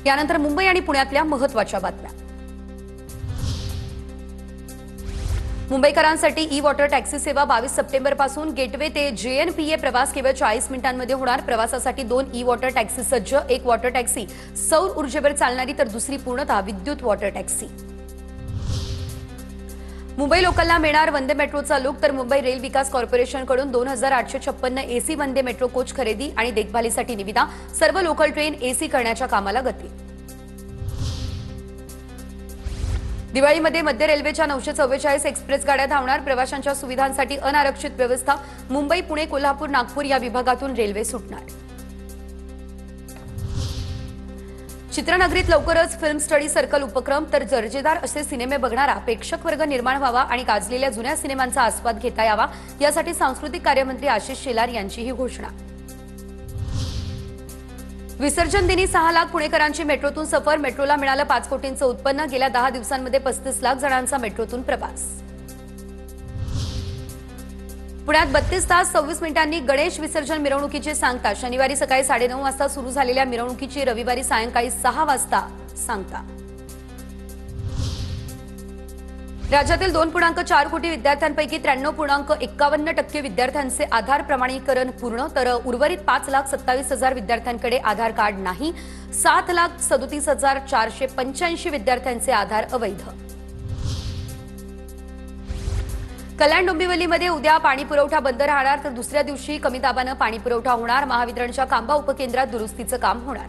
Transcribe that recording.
यानंतर मुंबई आणि पुण्यातल्या महत्त्वाच्या बातम्या। मुंबईकरांसाठी ई वॉटर टॅक्सी सेवा 22 सप्टेंबरपासून गेटवे ते JNPA प्रवास केवळ 40 मिनिटांमध्ये होणार। प्रवासासाठी 2 ई वॉटर टॅक्सी सज्ज, एक वॉटर टॅक्सी सौर ऊर्जेवर चालणारी तर दुसरी पूर्णतः विद्युत वॉटर टॅक्सी। मुंबई लोकलला मिळणार वंदे मेट्रोचा लुक, तर मुंबई रेल विकास कॉर्पोरेशनकडून 2856 एसी वंदे मेट्रो कोच खरेदी आणि देखभालीसाठी निविदा। सर्व लोकल ट्रेन एसी करण्याच्या कामाला गती। दिवाळीमध्ये मध्य रेल्वेच्या 944 एक्सप्रेस गाड्या धावणार। प्रवाशांच्या सुविधांसाठी अनारक्षित व्यवस्था। मुंबई, पुणे, कोल्हापूर, नागपूर या विभागातून रेल्वे सुटणार। चित्रनगरीत लवकरच फिल्म स्टडी सर्कल उपक्रम, तर दर्जेदार असे सिनेमे बघणारा प्रेक्षक वर्ग निर्माण व्हावा आणि गाजलेल्या जुन्या सिनेमांचा आस्वाद घेता यावा, यासाठी सांस्कृतिक कार्यमंत्री आशिष शेलार यांची ही घोषणा। विसर्जन दिनी 6 लाख पुणेकरांची मेट्रोतून सफर। मेट्रोला मिळालं 5 कोटींचं उत्पन्न। गेल्या 10 दिवसांमध्ये 35 लाख जणांचा मेट्रोतून प्रवास। पुण्यात 32 तास 26 मिनिटांनी गणेश विसर्जन मिरवणुकीची सांगता। शनिवारी सकाळी 9:30 वाजता सुरू झालेल्या मिरवणुकीची रविवारी सायंकाळी 6 वाजता सांगता। राज्यातील 2.4 कोटी विद्यार्थ्यांपैकी 93.51% विद्यार्थ्यांचे आधार प्रमाणीकरण पूर्ण, तर उर्वरित 5,27,000 विद्यार्थ्यांकडे आधार कार्ड नाही। 7,37,485 विद्यार्थ्यांचे आधार अवैध। कल्याण डोंबिवलीमध्ये उद्या पाणी पुरवठा बंद राहणार, तर दुसऱ्या दिवशी कमी दाबानं पाणी पुरवठा होणार। महावितरणच्या खांबा उपकेंद्रात दुरुस्तीचं काम होणार।